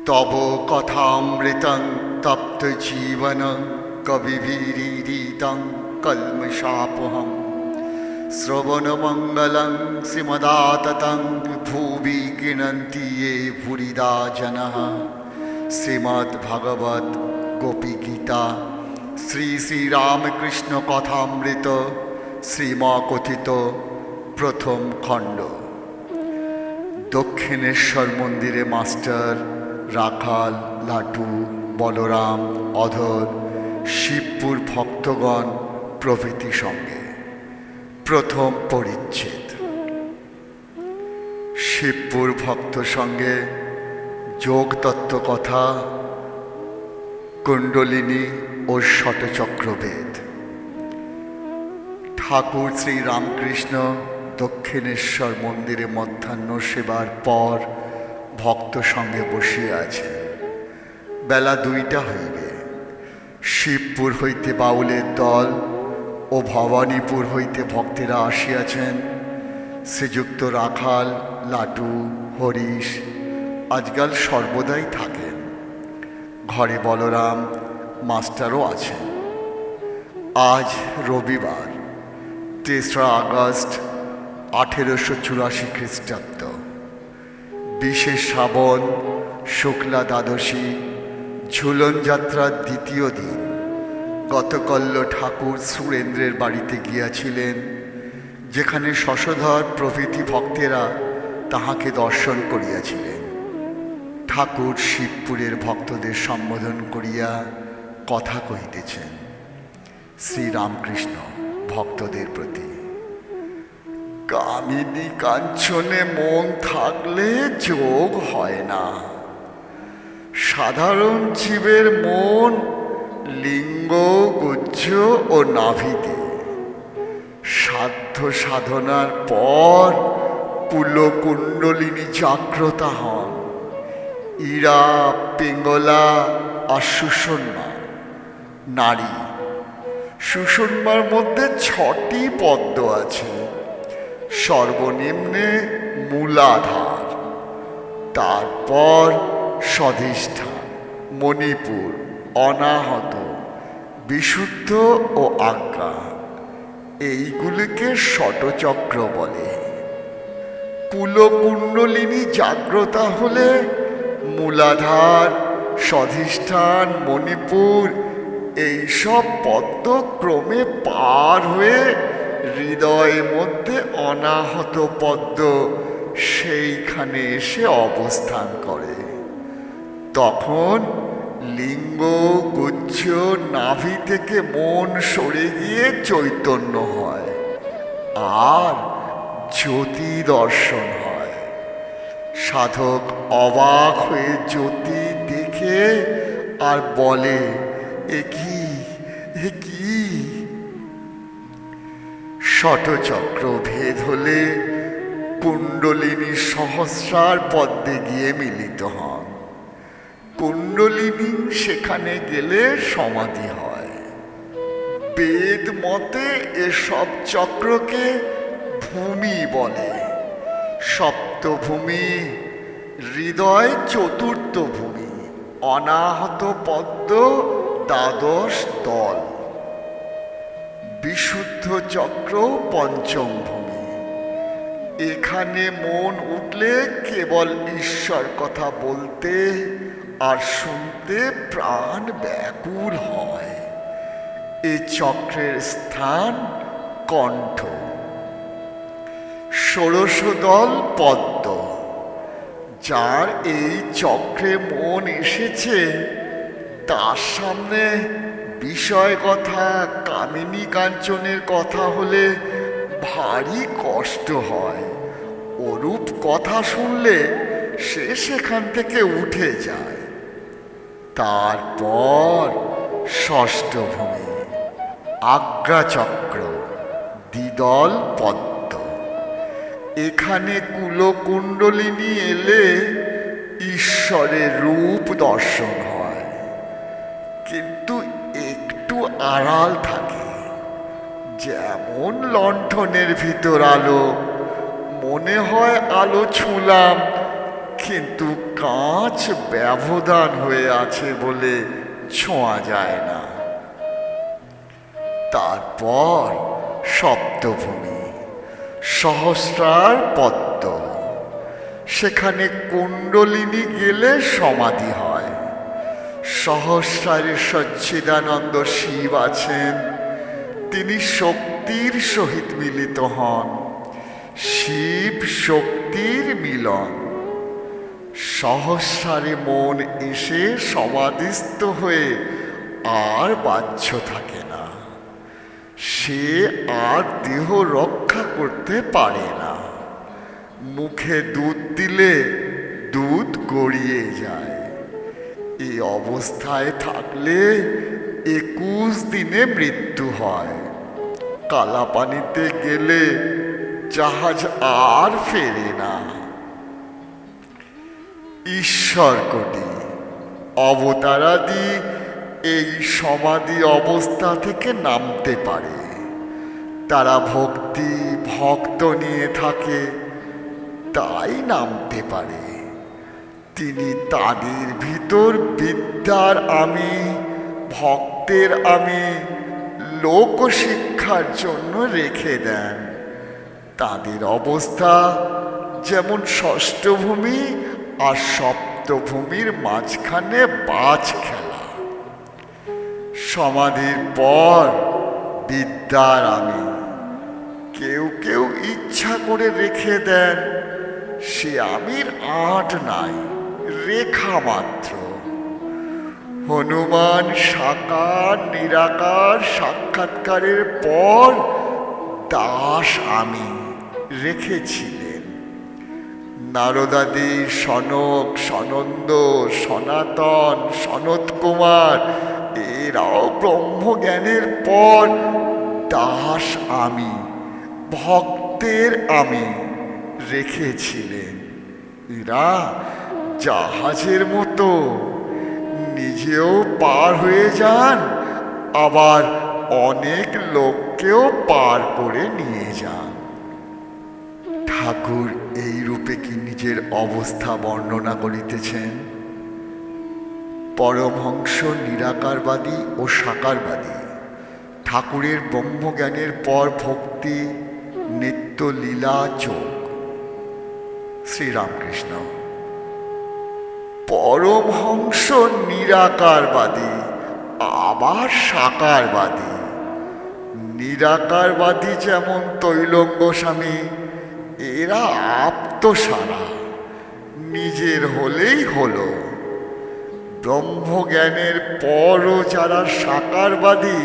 তব কথামৃতং তপ্ত জীবন কবিভিরীরিতং কল্মষাপহম শ্রবণমঙ্গলং শ্রীমদাততং ভুবি গৃণন্তি ये ভুরিদা জনঃ শ্রীমদ্ভগবত গোপী গীতা শ্রী শ্রী রামকৃষ্ণ কথামৃত শ্রীমকথিত প্রথম খণ্ড। দক্ষিণেশ্বর মন্দিরে মাস্টার, রাখাল, লাটু, বলরাম, অধর, শিবপুর ভক্তগণ প্রভৃতি সঙ্গে প্রথম পরিচ্ছেদ। শিবপুর ভক্ত সঙ্গে যোগতত্ত্ব কথা, কুণ্ডলিনী ও শতচক্রবেদ। ঠাকুর শ্রী রামকৃষ্ণ দক্ষিণেশ্বর মন্দিরে মধ্যাহ্ন সেবার পর ভক্ত সঙ্গে বসিয়া আছেন। বেলা 2টা হইবে। শিবপুর হইতে বাউলের দল ও ভবানীপুর হইতে ভক্তেরা আসিয়াছেন। শ্রীযুক্ত রাখাল, লাটু, হরিশ আজকাল সর্বদাই থাকেন। ঘরে বলরাম মাস্টারও আছেন। আজ রবিবার 3রা আগস্ট 1884 খ্রিস্টাব্দ, বিশেষ শ্রাবণ শুক্লা দ্বাদশী, ঝুলন যাত্রার দ্বিতীয় দিন। গতকল্য ঠাকুর সুরেন্দ্রের বাড়িতে গিয়াছিলেন, যেখানে শশধর প্রভৃতি ভক্তেরা তাহাকে দর্শন করিয়াছিলেন। ঠাকুর শিবপুরের ভক্তদের সম্বোধন করিয়া কথা কহিতেছেন। শ্রীরামকৃষ্ণ ভক্তদের প্রতি: কামিনী কাঞ্চনে মন থাকলে যোগ হয় না। সাধারণ জীবের মন লিঙ্গ, গুহ্য ও নাভিতে। সাধ্য সাধনার পর কুলকুণ্ডলিনী জাগ্রত হন। ইরা, পিঙ্গলা আর সুষুম্না নারী। সুষুম্নার মধ্যে 6টি পদ্ম আছে। সর্বনিম্নে মূলাধার, তারপর স্বধিষ্ঠান, মণিপুর, অনাহত, বিশুদ্ধ ও আজ্ঞা। এইগুলিকে শতচক্র বলে। কুলকুণ্ডলিনী জাগ্রতা হলে মূলাধার, স্বধিষ্ঠান, মণিপুর এইসব পদ্ম ক্রমে পার হয়ে হৃদয়ের মধ্যে অনাহত পদ্ম সেইখানে এসে অবস্থান করে। তখন লিঙ্গ, গুহ্য, নাভি থেকে মন সরে গিয়ে চৈতন্য হয় আর জ্যোতি দর্শন হয়। সাধক অবাক হয়ে জ্যোতি দেখে আর বলে, এ কি, এ কি? শতচক্র ভেদ হলে কুণ্ডলিনী সহস্রার পদ্মে গিয়ে মিলিত হন। কুণ্ডলিনী সেখানে গেলে সমাধি হয়। বেদ মতে এসব চক্রকে ভূমি বলে। সপ্তভূমি, হৃদয় 4র্থ ভূমি, অনাহত পদ্ম 12 দল, বিশুদ্ধ চক্র 5ম ভূমি। এখানে মন উঠলে কেবল ঈশ্বর কথা বলতে আর শুনতে প্রাণ ব্যাকুল হয়। এ চক্রের স্থান কণ্ঠ। 16 দল পদ্ম। যার এই চক্রে মন এসেছে, তার সামনে বিষয় কথা, কামিনী কাঞ্চনের কথা হলে ভারী কষ্ট হয়। ওরূপ কথা শুনলে সে সেখান থেকে উঠে যায়। তারপর 6ষ্ঠ ভূমি, আজ্ঞাচক্র, দ্বিদল পদ্ম। এখানে কুলকুণ্ডলিনী এলে ঈশ্বরের রূপ দর্শন হয়, কিন্তু একটু আড়াল থাকে। যেমন লণ্ঠনের ভিতর আলো, মনে হয় আলো ছুঁলাম, কিন্তু কাঁচ ব্যবধান হয়ে আছে বলে ছোঁয়া যায় না। তারপর সপ্তভূমি, সহস্রার পদ্ম, সেখানে কুণ্ডলিনী গেলে সমাধি হয়। সহস্রারে সচ্চিদানন্দ শিব আছেন, তিনি শক্তির সহিত মিলিত হন। শিব শক্তির মিলন। সহস্রারে মন এসে সমাধিস্থ হয়ে আর বাহ্য থাকে না। সে আর দেহ রক্ষা করতে পারে না। মুখে দুধ দিলে দুধ গড়িয়ে যায়। এই অবস্থায় থাকলে 21 দিনে মৃত্যু হয়। কালাপানিতে গেলে জাহাজ আর ফেরে না। ঈশ্বর কোটি অবতারাদি এই সমাধি অবস্থা থেকে নামতে পারে। তারা ভক্তি ভক্ত নিয়ে থাকে, তাই নামতে পারে। তিনি তাদের ভিতর বিদ্যার আমি, ভক্তের আমি, লোকশিক্ষার জন্য রেখে দেন। তাদের অবস্থা যেমন ষষ্ঠভূমি আর সপ্তভূমির মাঝখানে বাজ খেলা। সমাধির পর বিদ্যার আমি। কেউ কেউ ইচ্ছা করে রেখে দেন, সে আমির আট নাই, রেখা মাত্র। হনুমান সাকার নিরাকার সাক্ষাৎকারের পর দাস আমি রেখেছিলেন। নারদাদি সনক, সনন্দ, সনাতন, সনত কুমার এরাও ব্রহ্মজ্ঞানের পর দাস আমি, ভক্তের আমি রেখেছিলেন। এরা জাহাজের মতো নিজেও পার হয়ে যান, আবার অনেক লোককেও পার করে নিয়ে যান। ঠাকুর এই রূপে কি নিজের অবস্থা বর্ণনা করিতেছেন? পরমহংস নিরাকারবাদী ও সাকারবাদী ঠাকুরের ব্রহ্মজ্ঞানের পর ভক্তি, নিত্য লীলা যোগ। শ্রীরামকৃষ্ণ। পরমহংস নিরাকারবাদী আবার সাকারবাদী। নিরাকারবাদী যেমন তৈলঙ্গ স্বামী, এরা আপ্তসারা, নিজের হলেই হলো। ব্রহ্মজ্ঞানের পরও যারা সাকারবাদী,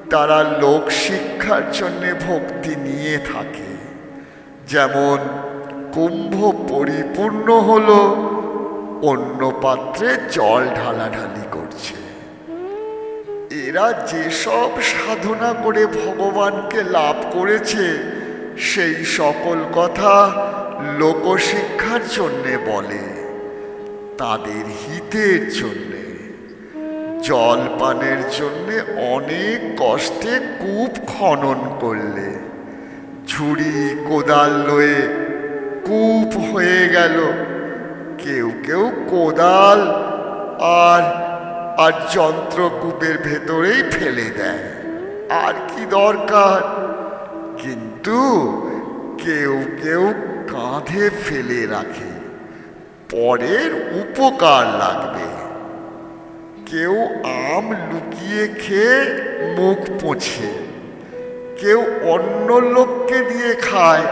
তারা লোক শিক্ষার জন্য ভক্তি নিয়ে থাকে। যেমন কুম্ভ পরিপূর্ণ হলো, অন্য পাত্রে জল ঢালাঢালি করছে। এরা যেসব সাধনা করে ভগবানকে লাভ করেছে, সেই সকল কথা লোকশিক্ষার জন্যে বলে, তাদের হিতের জন্যে। জল পানের জন্যে অনেক কষ্টে কূপ খনন করলে ঝুড়ি কোদাল লয়ে কূপ হয়ে গেল। কেউ কেউ কোদাল আর আর যন্ত্রকূপের ভেতরেই ফেলে দেয়, আর কি দরকার। কিন্তু কেউ কেউ কাঁধে ফেলে রাখে, পরের উপকার লাগবে। কেউ আম লুকিয়ে খেয়ে মুখ পোঁছে, কেউ অন্য লোককে দিয়ে খায়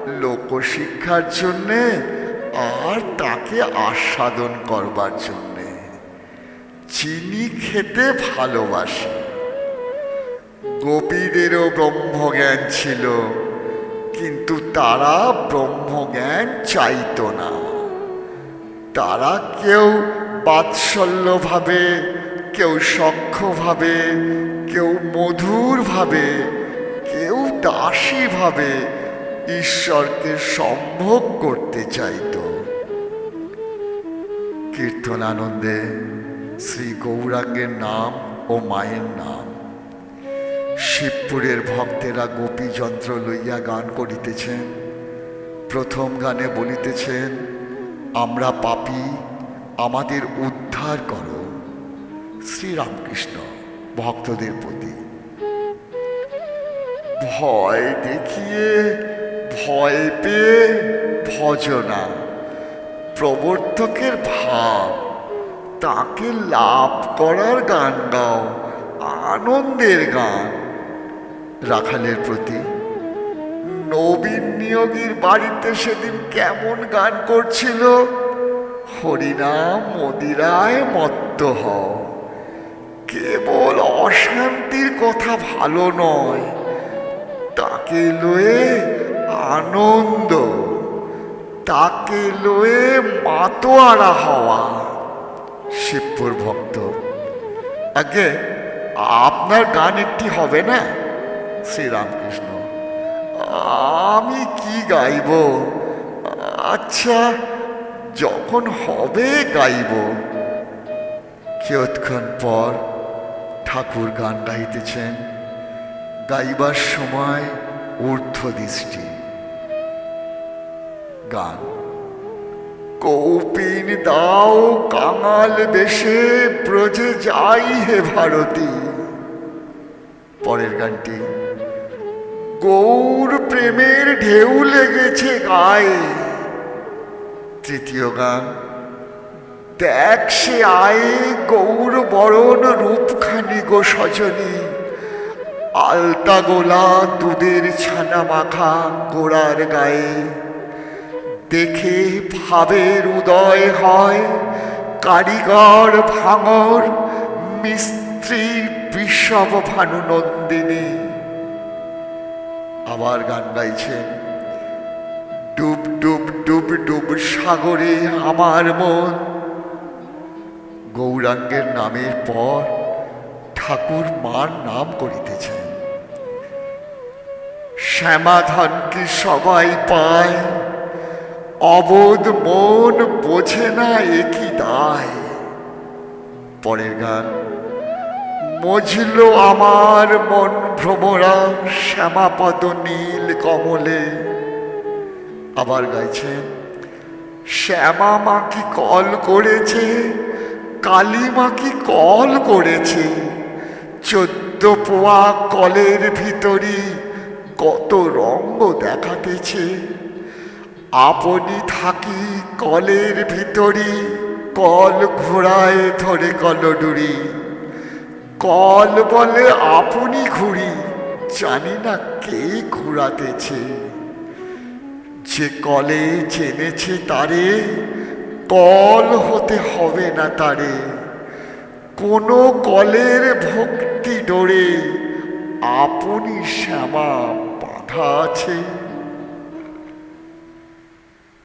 লোকশিক্ষার জন্যে আর তাকে আস্বাদন করবার জন্যে। চিনি খেতে ভালোবাসে। গোপীদেরও ব্রহ্মজ্ঞান ছিল, কিন্তু তারা ব্রহ্মজ্ঞান চাইত না। তারা কেউ বাৎসল্য ভাবে, কেউ সখ্য ভাবে, কেউ মধুর ভাবে, কেউ দাসী ভাবে ঈশ্বরকে সম্ভোগ করতে চাইত। কীর্তনানন্দে শ্রী গৌরাঙ্গের নাম ও মায়ের নাম। শিবপুরের ভক্তেরা গোপী যন্ত্র লইয়া গান করিতেছেন। প্রথম গানে বলিতেছেন, আমরা পাপী, আমাদের উদ্ধার করো। শ্রীরামকৃষ্ণ ভক্তদের প্রতি। ভয় দেখিয়ে ভয় পেয়ে ভজনা, প্রবর্তকের ভাব, তাকে লাভ করার গান গাও, আনন্দের গান। রাখালের প্রতি। নবীন নিয়োগীর বাড়িতে সেদিন কেমন গান করছিল, হরিনাম মদিরায় মত্ত হও। কেবল অশান্তির কথা ভালো নয়, তাকে লয়ে আনন্দ, তাকে লয়ে মাতোয়ারা হওয়া। শিবপুর ভক্ত। আগে আপনার গান একটি হবে না? শ্রীরামকৃষ্ণ। আমি কি গাইব? আচ্ছা, যখন হবে গাইব। কিয়ৎক্ষণ পর ঠাকুর গান গাইতেছেন। গাইবার সময় ঊর্ধ্ব দৃষ্টি। গান। কৌপিন দাও কাঙাল বেশে ব্রজে যাই হে ভারতী। পরের গানটি। গৌর প্রেমের ঢেউ লেগেছে গায়ে। তৃতীয় গান। দেখ সে আয়ে গৌর বরণ রূপখানি গো সজনী। আলতা গোলা দুধের ছানা মাখা গোড়ার গায়ে। দেখে ভাবের উদয় হয়, কারিগর ভাঙর মিস্ত্রি বিষব ভানু নন্দিনী। আবার গান গাইছেন। ডুব ডুব ডুব ডুব সাগরে আমার মন। গৌরাঙ্গের নামের পর ঠাকুর মার নাম করিতেছেন। শ্যামাধন কি সবাই পায়, অবোধ মন বোঝে না একই দায়। পরের গান। মজল আমার মন ভ্রমরা শ্যামাপদ নীল কমলে। আবার গাইছেন। শ্যামা মা কি কল করেছে, কালী মা কি কল করেছে। 14 পোয়া কলের ভিতরি কত রঙ্গ দেখাতেছে। আপনি থাকি কলের ভিতরি, কল ঘোড়ায় ধরে কলডুরি। কল বলে আপনি ঘুরি, জানি না কে ঘুরাতেছে। যে কলে জেনেছে তারে, কল হতে হবে না তারে। কোনো কলের ভক্তি ডোরে আপনি শ্যামা বাঁধা আছে।